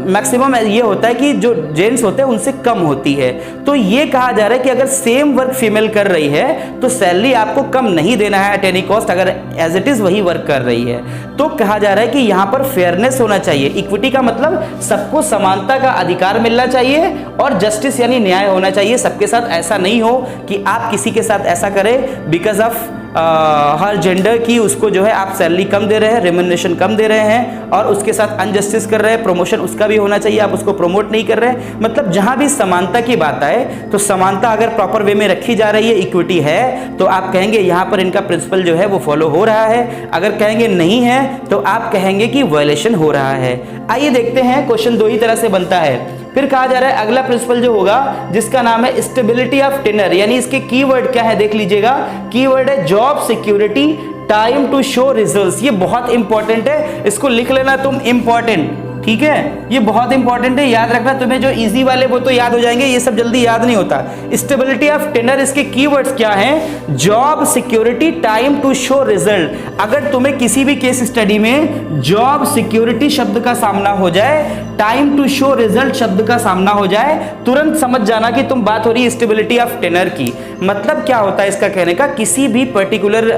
मैक्सिमम ये होता है कि जो जेंट्स होते हैं उनसे कम होती है। तो ये कहा जा रहा है कि अगर सेम वर्क फीमेल कर रही है तो सैलरी आपको कम नहीं देना है एट एनी कॉस्ट, अगर एज इट इज वही वर्क कर रही है। तो कहा जा रहा है कि यहां पर फेयरनेस होना चाहिए। इक्विटी का मतलब सबको समानता का अधिकार मिलना चाहिए और जस्टिस यानी न्याय होना चाहिए। सबके साथ ऐसा नहीं हो कि आप किसी के साथ ऐसा करें बिकॉज ऑफ हर जेंडर की उसको जो है आप सैलरी कम दे रहे हैं, रेम्यूनरेशन कम दे रहे हैं और उसके साथ अनजस्टिस कर रहे हैं। प्रमोशन उसका भी होना चाहिए, आप उसको प्रमोट नहीं कर रहे हैं। मतलब जहां भी समानता की बात आए तो समानता अगर प्रॉपर वे में रखी जा रही है, इक्विटी है, तो आप कहेंगे यहां पर इनका प्रिंसिपल जो है वो फॉलो हो रहा है। अगर कहेंगे नहीं है तो आप कहेंगे कि वायलेशन हो रहा है। आइए देखते हैं, क्वेश्चन दो ही तरह से बनता है। फिर कहा जा रहा है अगला प्रिंसिपल जो होगा जिसका नाम है स्टेबिलिटी ऑफ टेनर, यानी इसके कीवर्ड क्या है देख लीजिएगा। कीवर्ड है job security, time to show results. ये बहुत इंपॉर्टेंट है, इसको लिख लेना तुम, इंपॉर्टेंट, ठीक है, ये बहुत इंपॉर्टेंट है, याद रखना। तुम्हें जो इजी वाले वो तो याद हो जाएंगे, ये सब जल्दी याद नहीं होता। स्टेबिलिटी ऑफ टेनर, इसके कीवर्ड्स क्या हैं? Job security, time to show result. अगर तुम्हें किसी भी केस स्टडी में जॉब सिक्योरिटी शब्द का सामना हो जाए, टाइम टू शो रिजल्ट शब्द का सामना हो जाए, तुरंत समझ जाना कि तुम बात हो रही है स्टेबिलिटी ऑफ टेनर की। मतलब क्या होता है इसका कहने का, किसी भी पर्टिकुलर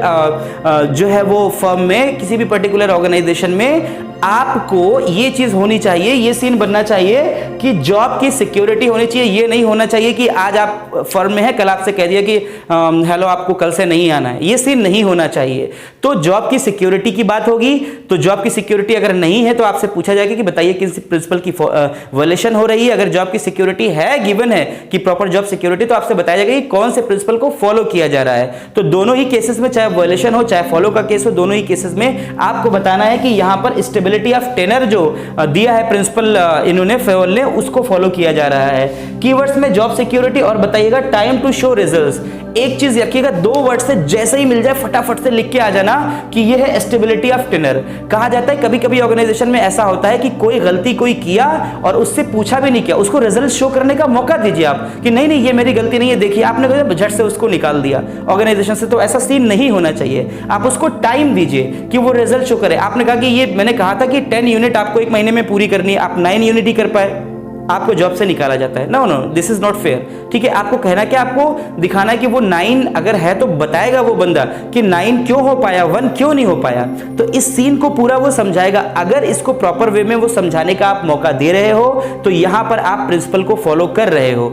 जो है वो फर्म में, किसी भी पर्टिकुलर ऑर्गेनाइजेशन में आपको ये चीज होनी चाहिए, ये सीन बनना चाहिए कि जॉब की सिक्योरिटी होनी चाहिए। ये नहीं होना चाहिए कि आज आप फर्म में है, कल आपसे कह दिया कि हेलो आपको कल से नहीं आना है, ये सीन नहीं होना चाहिए। तो जॉब की सिक्योरिटी की बात होगी, तो जॉब की सिक्योरिटी अगर नहीं है तो आपसे पूछा जाएगा कि बताइए किस प्रिंसिपल की वायलेशन हो रही है। अगर जॉब की सिक्योरिटी है, गिवन है कि प्रॉपर जॉब सिक्योरिटी, तो आपसे बताया जाएगा कि कौन से प्रिंसिपल को फॉलो किया जा रहा है। तो दोनों ही केसेस में, चाहे वायलेशन हो चाहे फॉलो का केस हो, दोनों ही केसेस में आपको बताना है कि यहां पर स्टेबिलिटी ऑफ टेनर जो दिया है प्रिंसिपल इन्होंने फेवल ने, उसको फॉलो किया जा रहा है। कीवर्ड्स में जॉब सिक्योरिटी और बताइएगा टाइम टू शो रिजल्ट्स। एक चीज रखिएगा, दो वर्ड से जैसे ही मिल जाए फटाफट से लिख के आ जाना कि ये है स्टेबिलिटी ऑफ टेनर। कहा जाता है कभी कभी ऑर्गेनाइजेशन में ऐसा होता है कि कोई गलती कोई किया और उससे पूछा भी नहीं किया, उसको रिजल्ट शो करने का मौका दीजिए आप कि नहीं नहीं ये मेरी गलती नहीं है, देखिए आपने झट से उसको निकाल दिया ऑर्गेनाइजेशन से। तो ऐसा सीन नहीं होना चाहिए, आप उसको टाइम दीजिए कि वो रिजल्ट शो करे। आपने कहा कि ये मैंने कहा था कि 10 यूनिट आपको एक महीने में पूरी करनी है, आप 9 यूनिट ही कर पाए, आपको जॉब से निकाला जाता है। No no, this is not fair, ठीक है। आपको कहना क्या, आपको दिखाना है कि वो 9 अगर है तो बताएगा वो बंदा कि 9 क्यों हो पाया, 1 क्यों नहीं हो पाया। तो इस सीन को पूरा वो समझाएगा। अगर इसको प्रॉपर वे में वो समझाने का आप मौका दे रहे हो तो यहां पर आप प्रिंसिपल को फॉलो कर रहे हो।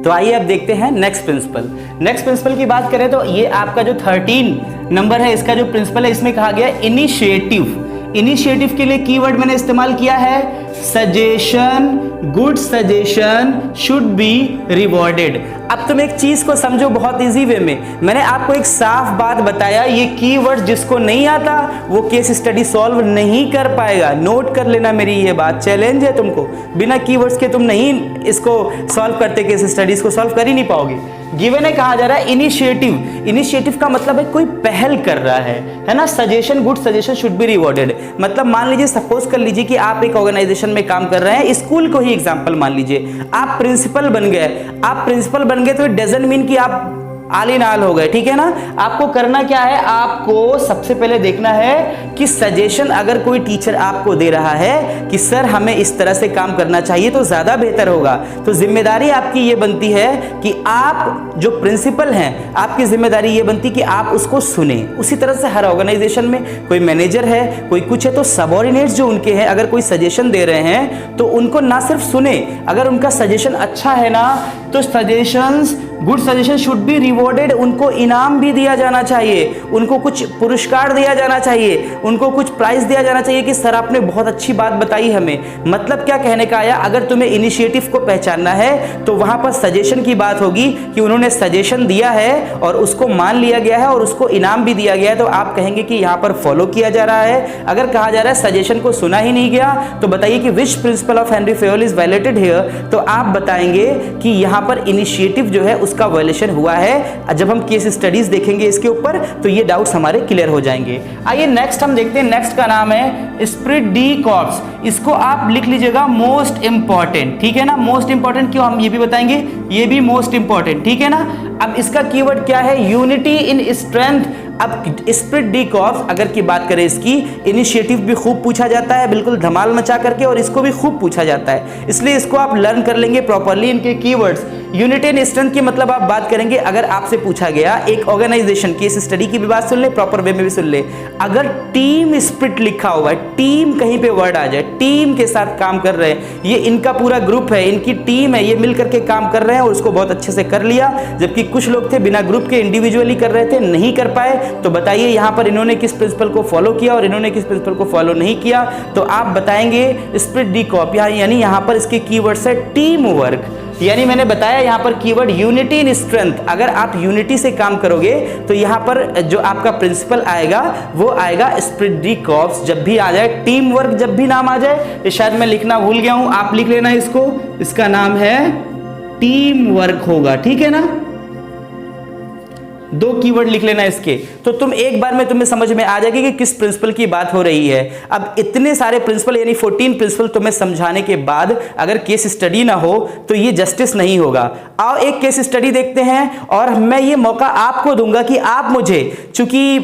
तो आइए अब देखते हैं नेक्स्ट प्रिंसिपल। नेक्स्ट प्रिंसिपल की बात करें तो ये आपका जो 13 नंबर है, इसका जो प्रिंसिपल है, इसमें कहा गया इनिशिएटिव। इनिशिएटिव के लिए कीवर्ड मैंने इस्तेमाल किया है suggestion, good suggestion should be rewarded. अब तुम एक चीज को समझो बहुत इजी वे में, मैंने आपको एक साफ बात बताया, ये कीवर्ड जिसको नहीं आता वो केस स्टडी सॉल्व नहीं कर पाएगा। नोट कर लेना मेरी ये बात, चैलेंज है तुमको, बिना कीवर्ड्स के तुम नहीं इसको सॉल्व करते, केस स्टडीज को सॉल्व कर ही नहीं पाओगे। गिवन है, कहा जा रहा है इनिशिएटिव। इनिशिएटिव का मतलब है कोई पहल कर रहा है ना। Suggestion, good suggestion should be rewarded. मतलब मान लीजिए, सपोज कर लीजिए कि आप एक ऑर्गेनाइजेशन में काम कर रहे हैं, स्कूल को ही एग्जांपल मान लीजिए, आप प्रिंसिपल बन गए। आप प्रिंसिपल बन गए तो इट डजंट मीन कि आप आल इन आल हो गए, ठीक है ना। आपको करना क्या है, आपको सबसे पहले देखना है कि सजेशन अगर कोई टीचर आपको दे रहा है कि सर हमें इस तरह से काम करना चाहिए तो ज्यादा बेहतर होगा, तो जिम्मेदारी आपकी ये बनती है कि आप जो प्रिंसिपल हैं, आपकी जिम्मेदारी ये बनती कि आप उसको सुने। उसी तरह से हर ऑर्गेनाइजेशन में कोई मैनेजर है, कोई कुछ है, तो सबऑर्डिनेट्स जो उनके हैं अगर कोई सजेशन दे रहे हैं तो उनको ना सिर्फ सुने, अगर उनका सजेशन अच्छा है ना तो suggestions good suggestion should be rewarded, उनको इनाम भी दिया जाना चाहिए, उनको कुछ पुरस्कार दिया जाना चाहिए, उनको कुछ प्राइज दिया जाना चाहिए कि सर आपने बहुत अच्छी बात बताई हमें। मतलब क्या कहने का आया, अगर तुम्हें इनिशिएटिव को पहचानना है तो वहां पर सजेशन की बात होगी कि उन्होंने सजेशन दिया है और उसको मान लिया गया है और उसको इनाम भी दिया गया है, तो आप कहेंगे कि यहां पर फॉलो किया जा रहा है। अगर कहा जा रहा है सजेशन को सुना ही नहीं गया तो बताइए कि which principle of Henry Fayol is violated here, तो आप बताएंगे कि यहां पर इनिशिएटिव जो है उसका वायलेशन हुआ है। जब हम केस स्टडीज देखेंगे इसके ऊपर तो ये डाउट्स हमारे क्लियर हो जाएंगे। आइए नेक्स्ट हम देखते हैं, नेक्स्ट का नाम है स्पिरिट डी कॉर्प्स। इसको आप लिख लीजिएगा मोस्ट इंपॉर्टेंट, ठीक है ना। मोस्ट इंपॉर्टेंट क्यों, हम ये भी बताएंगे, ये भी मोस्ट इंपॉर्टेंट, ठीक है ना। अब इसका कीवर्ड क्या है, यूनिटी इन स्ट्रेंथ। अब स्पिरिट डी कॉर्प्स अगर की बात करें, इसकी इनिशिएटिव भी खूब पूछा जाता है, बिल्कुल धमाल मचा करके, और इसको भी खूब पूछा जाता है, इसलिए इसको आप लर्न कर लेंगे प्रॉपर्ली। इनके कीवर्ड्स, यूनिटी इन स्ट्रेंथ की मतलब आप बात करेंगे, अगर आपसे पूछा गया एक ऑर्गेनाइजेशन केस स्टडी की भी बात सुन ले, प्रॉपर वे में भी सुन ले, अगर टीम स्पिरिट लिखा हुआ है, टीम कहीं पे वर्ड आ जाए, टीम के साथ काम कर रहे हैं, ये इनका पूरा ग्रुप है, इनकी टीम है, ये मिल करके काम कर रहे हैं और उसको बहुत अच्छे से कर लिया, जबकि कुछ लोग थे बिना ग्रुप के इंडिविजुअली कर रहे थे, नहीं कर पाए, तो बताइए यहां पर इन्होंने किस प्रिंसिपल को फॉलो किया और इन्होंने किस प्रिंसिपल को फॉलो नहीं किया, तो आप बताएंगे स्पिरिट डी कॉर्प्स। यानी यहां पर इसके कीवर्ड्स है टीम वर्क, यानी मैंने बताया यहां पर कीवर्ड यूनिटी इन स्ट्रेंथ। अगर आप यूनिटी से काम करोगे तो यहां पर जो आपका प्रिंसिपल आएगा वो आएगा स्पिरिट डी कॉर्प्स। जब भी आ जाए टीम वर्क, जब भी नाम आ जाए, ये शायद मैं लिखना भूल गया हूं, आप लिख लेना इसको, इसका नाम है टीम वर्क होगा, ठीक है ना। दो कीवर्ड लिख लेना इसके, तो तुम एक बार में तुम्हें समझ में आ जाएगी कि किस प्रिंसिपल की बात हो रही है। अब इतने सारे प्रिंसिपल यानी 14 प्रिंसिपल तुम्हें समझाने के बाद अगर केस स्टडी ना हो तो ये जस्टिस नहीं होगा। आओ एक केस स्टडी देखते हैं, और मैं ये मौका आपको दूंगा कि आप मुझे, चूंकि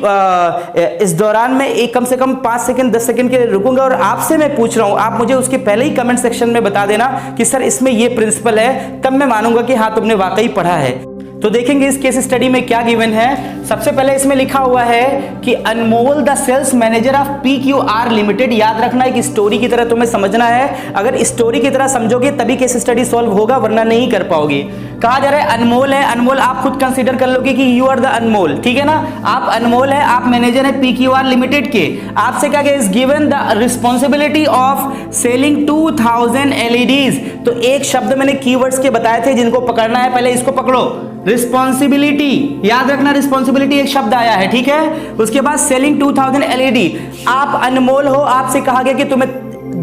इस दौरान में एक कम से कम 5 सेकंड 10 सेकंड के लिए रुकूंगा और आपसे मैं पूछ रहा हूं, आप मुझे उसके पहले ही कमेंट सेक्शन में बता देना कि सर इसमें ये प्रिंसिपल है, तब मैं मानूंगा कि हाँ तुमने वाकई पढ़ा है। तो देखेंगे इस केस स्टडी में क्या गिवन है। सबसे पहले इसमें लिखा हुआ है कि Anmol the sales manager of PQR limited. याद रखना एक स्टोरी की तरह तुम्हें समझना है, अगर स्टोरी की तरह समझोगे तभी केस स्टडी सॉल्व होगा, वरना नहीं कर पाओगे। कहा जा रहा है अनमोल है, अनमोल आप खुद कंसीडर कर लोगे कि यू आर द अनमोल, ठीक है ना, आप अनमोल है, आप मैनेजर है PQR लिमिटेड के। आपसे क्या is given the responsibility of selling 2000 LEDs। तो एक शब्द मैंने कीवर्ड्स के बताए थे जिनको पकड़ना है, पहले इसको पकड़ो, रिस्पॉन्सिबिलिटी। याद रखना रिस्पॉन्सिबिलिटी एक शब्द आया है, ठीक है। उसके बाद सेलिंग 2000 LED, आप अनमोल हो, आपसे कहा गया कि तुम्हें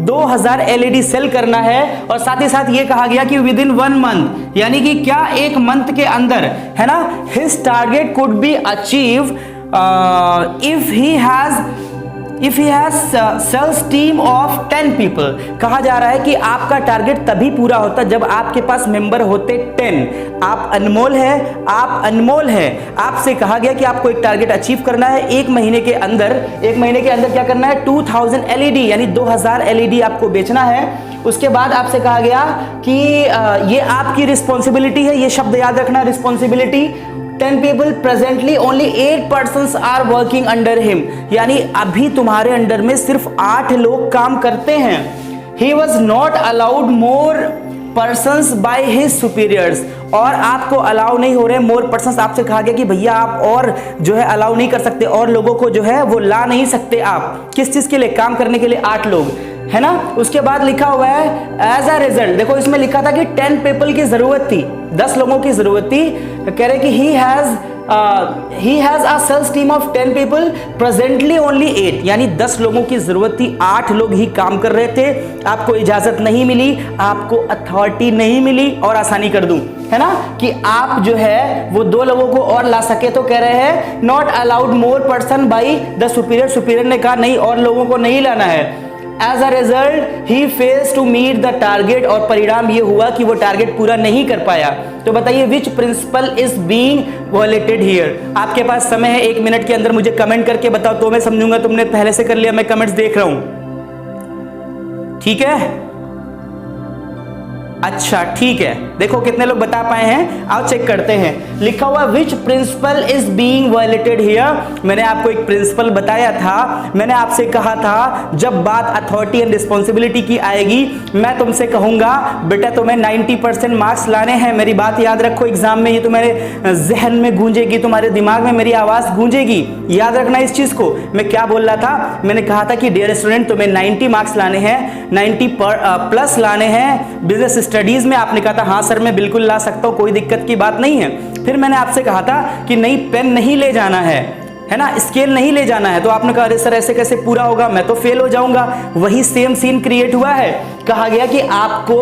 2000 LED सेल करना है, और साथ ही साथ ये कहा गया कि विद इन 1 मंथ, यानी कि क्या एक मंथ के अंदर, है ना, his target could be achieve if he has sales team of 10 people. कहा जा रहा है कि आपका टारगेट तभी पूरा होता जब आपके पास मेंबर होते 10। आप अनमोल है, आप अनमोल है, आपसे कहा गया कि आपको एक टारगेट अचीव करना है एक महीने के अंदर। एक महीने के अंदर क्या करना है, 2000 LED यानी 2000 LED आपको बेचना है। उसके बाद आपसे कहा गया कि ये आपकी रिस्पॉन्सिबिलिटी है, ये शब्द याद रखना, responsibility. 10 people presently only 8 persons are working under him, यानी अभी तुम्हारे अंडर में सिर्फ 8 लोग काम करते हैं। He was not allowed more persons by his superiors, और आपको अलाउ नहीं हो रहे मोर पर्सन्स। आपसे कहा गया कि भैया आप और जो है अलाउ नहीं कर सकते, और लोगों को जो है वो ला नहीं सकते आप। किस चीज के लिए, काम करने के लिए 8 लोग, है ना। उसके बाद लिखा हुआ है एज अ रिजल्ट, देखो इसमें लिखा था कि 10 पीपल की जरूरत थी, 10 लोगों की जरूरत थी। कह रहे कि he has a sales team of 10 people, presently only 8, यानी 10 लोगों की जरूरत थी, 8 लोग ही काम कर रहे थे। आपको इजाजत नहीं मिली, आपको अथॉरिटी नहीं मिली, और आसानी कर दूं, है ना, कि आप जो है वो 2 लोगों को और ला सके, तो कह रहे हैं not allowed more person by the superior. Superior ने कहा नहीं, और लोगों को नहीं लाना है। As a result, he fails to meet the target, और परिणाम ये हुआ कि वो टारगेट पूरा नहीं कर पाया। तो बताइए which principle is being violated here। आपके पास समय है 1 मिनट के अंदर मुझे कमेंट करके बताओ, तो मैं समझूंगा तुमने पहले से कर लिया, मैं कमेंट्स देख रहा हूं, ठीक है। अच्छा ठीक है, देखो कितने लोग बता पाए हैं, आओ चेक करते हैं। लिखा हुआ which principle is being violated here. मैंने आपको एक प्रिंसिपल बताया था, मैंने आपसे कहा था जब बात अथॉरिटी एंड रिस्पॉन्सिबिलिटी की आएगी मैं तुमसे कहूंगा बेटा तुम्हें 90% मार्क्स लाने हैं। मेरी बात याद रखो, एग्जाम में ये तुम्हारे जहन में गूंजेगी, तुम्हारे दिमाग में मेरी आवाज गूंजेगी, याद रखना इस चीज को। मैं क्या बोल रहा था, मैंने कहा था कि डियर स्टूडेंट तुम्हें 90 मार्क्स लाने हैं, 90 प्लस लाने हैं बिजनेस स्टडीज में। आपने कहा था हाँ सर मैं बिल्कुल ला सकता हूं, कोई दिक्कत की बात नहीं है। फिर मैंने आपसे कहा था कि नहीं पेन नहीं ले जाना है ना, स्केल नहीं ले जाना है। तो आपने कहा अरे सर ऐसे कैसे पूरा होगा, मैं तो फेल हो जाऊंगा। वही सेम सीन क्रिएट हुआ है। कहा गया कि आपको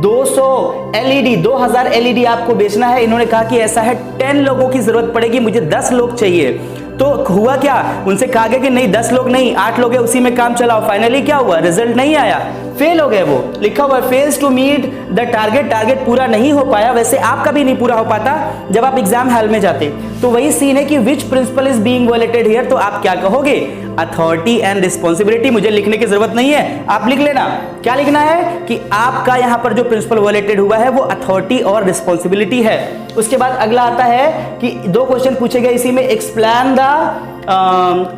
200 एलईडी 2000 एलईडी आपको बेचना है। इन्होंने कहा कि ऐसा है 10 लोगों की जरूरत पड़ेगी, मुझे 10 लोग चाहिए। तो हुआ क्या, उनसे कहा गया कि नहीं 10 लोग नहीं 8 लोग है, उसी में काम चलाओ। फाइनली क्या हुआ, रिजल्ट नहीं आया, फेल हो गए वो। लिखा हुआ fails to meet the target, target पूरा नहीं हो पाया। वैसे आपका भी नहीं पूरा हो पाता जब आप एग्जाम हॉल में जाते। तो वही सीन है कि which principle is being violated here. तो आप क्या कहोगे, अथॉरिटी एंड रिस्पॉन्सिबिलिटी। मुझे लिखने की जरूरत नहीं है, आप लिख लेना। क्या लिखना है कि आपका यहां पर जो प्रिंसिपल वायलेटेड हुआ है वो अथॉरिटी और रिस्पॉन्सिबिलिटी है। उसके बाद अगला आता है कि 2 क्वेश्चन पूछे गए इसी में, एक्सप्लेन द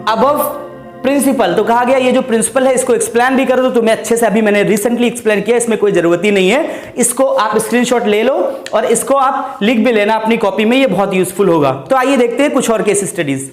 अबव प्रिंसिपल। तो कहा गया ये जो प्रिंसिपल है इसको एक्सप्लेन भी करो। तो तुम्हें अच्छे से अभी मैंने रिसेंटली एक्सप्लेन किया, इसमें कोई जरूरत ही नहीं है। इसको आप स्क्रीनशॉट ले लो और इसको आप लिख भी लेना अपनी कॉपी में, ये बहुत यूजफुल होगा। तो आइए देखते हैं कुछ और केस स्टडीज।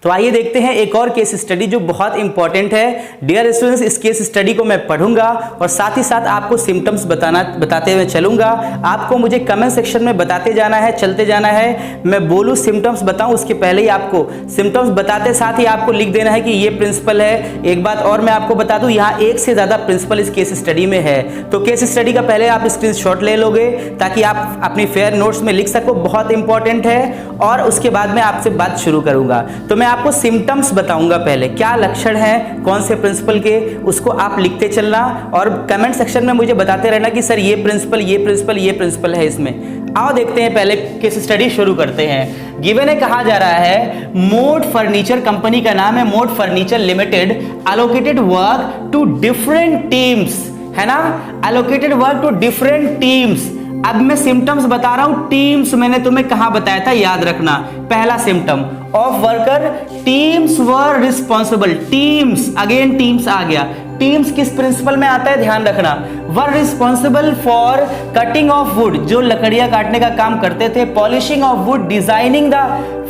तो आइए देखते हैं एक और केस स्टडी जो बहुत इंपॉर्टेंट है। डियर स्टूडेंट्स इस केस स्टडी को मैं पढ़ूंगा और साथ ही साथ आपको सिम्टम्स बताते हुए चलूंगा। आपको मुझे कमेंट सेक्शन में बताते जाना है, चलते जाना है। मैं बोलूं सिम्टम्स बताऊं उसके पहले ही आपको सिम्टम्स बताते साथ ही आपको लिख देना है कि ये प्रिंसिपल है। एक बात और मैं आपको बता दूं, यहाँ 1 से ज्यादा प्रिंसिपल इस केस स्टडी में है। तो केस स्टडी का पहले आप स्क्रीनशॉट ले लोगे ताकि आप अपनी फेयर नोट्स में लिख सको, बहुत इंपॉर्टेंट है। और उसके बाद में आपसे बात शुरू करूंगा। तो मैं आपको सिम्टम्स बताऊंगा पहले, क्या लक्षण हैं कौन से प्रिंसिपल के, उसको आप लिखते चलना और कमेंट सेक्शन में मुझे बताते रहना कि सर ये प्रिंसिपल ये प्रिंसिपल ये प्रिंसिपल है इसमें। आओ देखते हैं, पहले केस स्टडी शुरू करते हैं। गिवन है, कहा जा रहा है मोड फर्नीचर, कंपनी का नाम है mode furniture limited, allocated work to different teams, है ना, allocated work to different teams. अब मैं सिम्टम्स बता रहा हूं, टीम्स मैंने तुम्हें कहां बताया था, याद रखना। पहला symptom of worker, teams were responsible, teams, again teams आ गया। टीम्स किस प्रिंसिपल में आता है ध्यान रखना, were responsible for cutting of wood, जो लकड़ियां काटने का काम करते थे, polishing of wood, designing the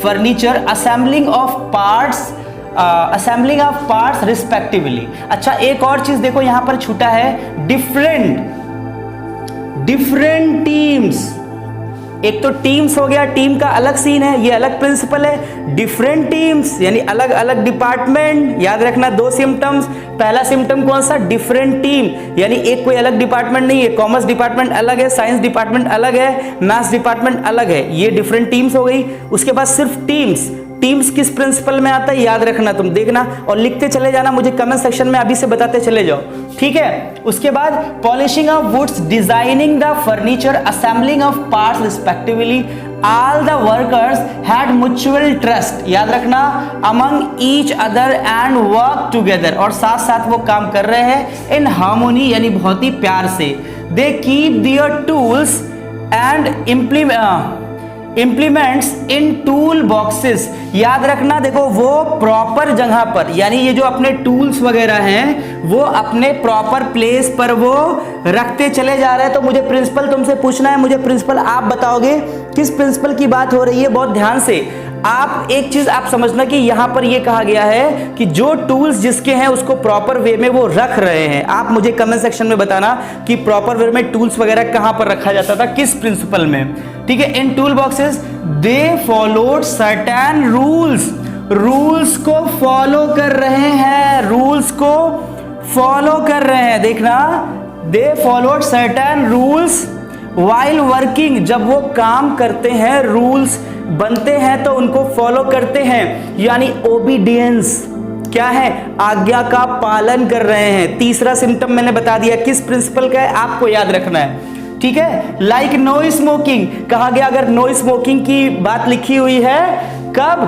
furniture, assembling of parts, assembling of parts respectively. अच्छा एक और चीज देखो यहां पर छूटा है, डिफरेंट टीम्स। एक तो टीम्स हो गया, टीम का अलग सीन है, ये अलग प्रिंसिपल है। डिफरेंट टीम्स यानी अलग अलग डिपार्टमेंट, याद रखना 2 सिम्टम्स। पहला सिम्टम कौन सा, डिफरेंट टीम, यानी एक कोई अलग डिपार्टमेंट नहीं है, कॉमर्स डिपार्टमेंट अलग है, साइंस डिपार्टमेंट अलग है, मैथ्स डिपार्टमेंट अलग है, ये डिफरेंट टीम्स हो गई। उसके बाद सिर्फ टीम्स, टीम्स किस प्रिंसिपल में आता है याद रखना, तुम देखना और लिखते चले जाना, मुझे कमेंट सेक्शन में अभी से बताते चले जाओ, ठीक है। उसके बाद polishing of woods, designing the furniture, assembling of parts respectively, all the workers had mutual trust, याद रखना, among each other and work together, और साथ साथ वो काम कर रहे हैं इन हार्मोनी यानी बहुत ही प्यार से। They keep their tools and implements in tool boxes, याद रखना। देखो वो प्रॉपर जगह पर, यानी ये जो अपने टूल्स वगैरह हैं वो अपने प्रॉपर प्लेस पर वो रखते चले जा रहे हैं। तो मुझे प्रिंसिपल तुमसे पूछना है, मुझे प्रिंसिपल आप बताओगे किस प्रिंसिपल की बात हो रही है, बहुत ध्यान से। आप एक चीज आप समझना कि यहां पर ये कहा गया है कि जो टूल्स जिसके हैं उसको प्रॉपर वे में वो रख रहे हैं। आप मुझे कमेंट सेक्शन में बताना कि प्रॉपर वे में टूल्स वगैरह कहां पर रखा जाता था, किस प्रिंसिपल में, ठीक है। In tool boxes they followed certain rules, rules को फॉलो कर रहे हैं, रूल्स को फॉलो कर रहे हैं, देखना, दे followed certain rules while working, जब वो काम करते हैं रूल्स बनते हैं तो उनको फॉलो करते हैं, यानी ओबीडियंस क्या है, आज्ञा का पालन कर रहे हैं। तीसरा सिम्टम मैंने बता दिया किस प्रिंसिपल का है, आपको याद रखना है, ठीक है। लाइक नो स्मोकिंग, कहा गया अगर नो स्मोकिंग की बात लिखी हुई है, कब,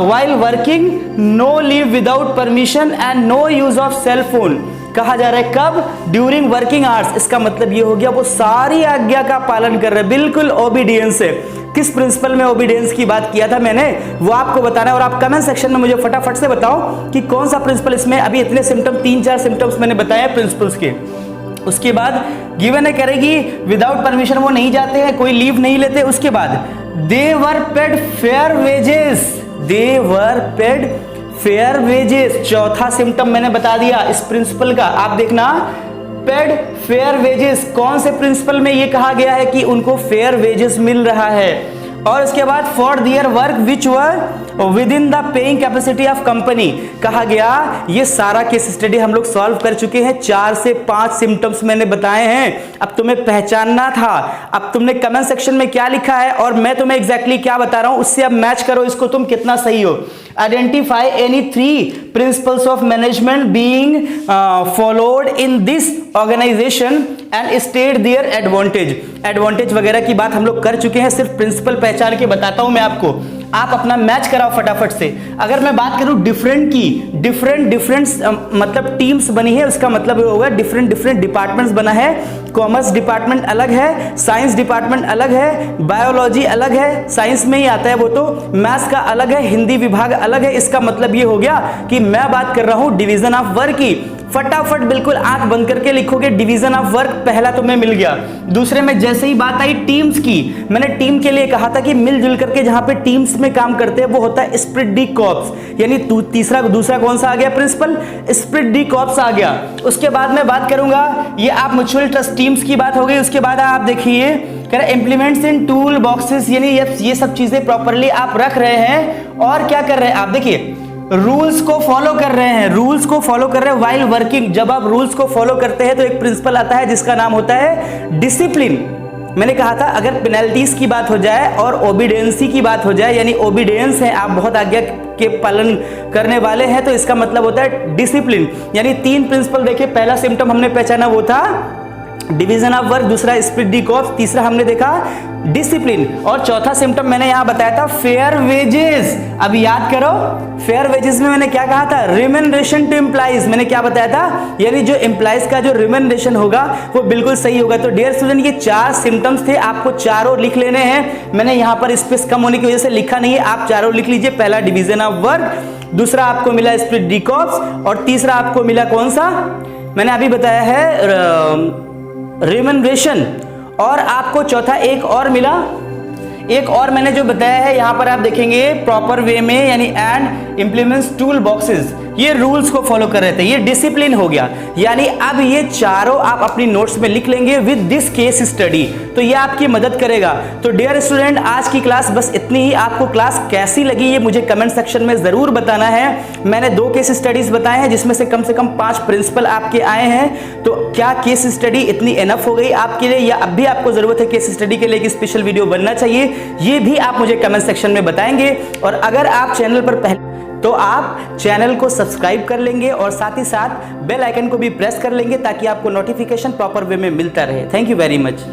while working, no leave without permission and no use of cell phone, कहा जा रहा है कब? During working hours. इसका मतलब ये हो गया वो सारी आज्ञा का पालन कर रहे हैं, बिल्कुल ओबीडियंस है। किस प्रिंसिपल में ओबीडियंस की बात किया था मैंने, वो आपको बताना है और आप कमेंट सेक्शन में मुझे फटाफट से बताओ कि कौन सा प्रिंसिपल इसमें। अभी इतने सिम्टम, 3-4 सिम्टम्स मैंने बताए प्रिंसिपल्स के। उसके बाद गिवन है करेगी विदाउट परमिशन वो नहीं जाते हैं, कोई लीव नहीं लेते। उसके बाद they were paid fair wages, they were paid fair wages. चौथा सिम्टम मैंने बता दिया इस प्रिंसिपल का, आप देखना पेड फेयर वेजेस। कौन से प्रिंसिपल में ये कहा गया है कि उनको फेयर वेजेस मिल रहा है। और इसके बाद for their work which were within the paying capacity of company कहा गया। ये सारा केस स्टडी हम लोग सॉल्व कर चुके हैं। 4 से 5 सिम्टम्स मैंने बताए हैं, अब तुम्हें पहचानना था। अब तुमने कमेंट सेक्शन में क्या लिखा है और मैं तुम्हें एग्जैक्टली क्या बता रहा हूं, उससे अब मैच करो इसको, तुम कितना सही हो। Identify any 3 principles of management being followed in this organisation and state their advantage. Advantage वगैरह की बात हम लोग कर चुके हैं, सिर्फ प्रिंसिपल पहचान के बताता हूं मैं आपको, आप अपना मैच कराओ फटाफट से। अगर मैं बात करूं डिफरेंट की, डिफरेंट मतलब टीम्स बनी है, उसका मतलब होगा डिफरेंट डिपार्टमेंट्स बना है। कॉमर्स डिपार्टमेंट अलग है, साइंस डिपार्टमेंट अलग है, बायोलॉजी अलग है, साइंस में ही आता है वो तो, मैथ्स का अलग है, हिंदी विभाग अलग है। इसका मतलब ये हो गया कि मैं बात कर रहा हूं डिवीजन ऑफ वर्क की। फटाफट बिल्कुल आंख बंद करके लिखोगे डिवीजन ऑफ वर्क, पहला तुम्हें मिल गया। दूसरे में जैसे ही बात आई टीम्स की, मैंने टीम के लिए कहा था कि मिलजुल करके जहां पे टीम्स में काम करते हैं वो होता है स्प्रिट डी कॉर्प्स, यानी दूसरा कौन सा आ गया प्रिंसिपल? स्प्रिट डी कॉर्प्स आ गया। उसके बाद मैं बात करूंगा, ये आप म्यूचुअल ट्रस्ट टीम्स की बात हो गई। उसके बाद आप देखिए इंप्लीमेंट्स इन टूल बॉक्सेस, यानी ये सब चीजें प्रॉपरली आप रख रहे हैं और क्या कर रहे हैं आप देखिए रूल्स को फॉलो कर रहे हैं, रूल्स को फॉलो कर रहे हैं व्हाइल वर्किंग। जब आप रूल्स को फॉलो करते हैं तो एक प्रिंसिपल आता है जिसका नाम होता है डिसिप्लिन। मैंने कहा था अगर पेनल्टीज की बात हो जाए और ओबीडियंसी की बात हो जाए, यानी ओबीडियंस है, आप बहुत आज्ञा के पालन करने वाले हैं, तो इसका मतलब होता है डिसिप्लिन। यानी 3 प्रिंसिपल देखिए, पहला सिम्टम हमने पहचाना वो था डिवीजन ऑफ वर्क, दूसरा स्प्रिट डी कॉर्प्स, तीसरा हमने देखा डिसिप्लिन, और चौथा सिम्टम मैंने यहां बताया था फेयर वेजेस। अब याद करो फेयर वेजेस में मैंने क्या कहा था? Remuneration to employees. मैंने क्या बताया था? यानी जो एम्प्लॉइज का जो रिम्यूनरेशन होगा वो बिल्कुल सही होगा। तो डियर स्टूडेंट ये 4 सिम्टम्स थे, आपको चारों लिख लेने हैं। मैंने यहां पर स्पेस कम होने की वजह से लिखा नहीं है, आप चारों लिख लीजिए। पहला डिवीजन ऑफ वर्क, दूसरा आपको मिला स्प्रिट डी कॉर्प्स, और तीसरा आपको मिला कौन सा? मैंने अभी बताया है रिम्यूनरेशन, और आपको चौथा एक और मिला, एक और मैंने जो बताया है यहां पर आप देखेंगे प्रॉपर वे में, यानी एंड इंप्लीमेंट्स टूल बॉक्सेस, ये रूल्स को फॉलो कर रहे थे, ये डिसिप्लिन हो गया। यानी अब ये चारों आप अपनी नोट्स में लिख लेंगे विद दिस केस स्टडी, तो ये आपकी मदद करेगा। तो डियर स्टूडेंट आज की क्लास बस इतनी ही। आपको क्लास कैसी लगी ये मुझे कमेंट सेक्शन में जरूर बताना है। मैंने 2 केस स्टडीज बताए हैं जिसमें से कम 5 प्रिंसिपल आपके आए हैं। तो क्या केस स्टडी इतनी एनफ हो गई आपके लिए, या अब भी आपको जरूरत है केस स्टडी के लिए कि स्पेशल वीडियो बनना चाहिए, ये भी आप मुझे कमेंट सेक्शन में बताएंगे। और अगर आप चैनल पर पहले तो आप चैनल को सब्सक्राइब कर लेंगे और साथ ही साथ बेल आइकन को भी प्रेस कर लेंगे ताकि आपको नोटिफिकेशन प्रॉपर वे में मिलता रहे। Thank you very much.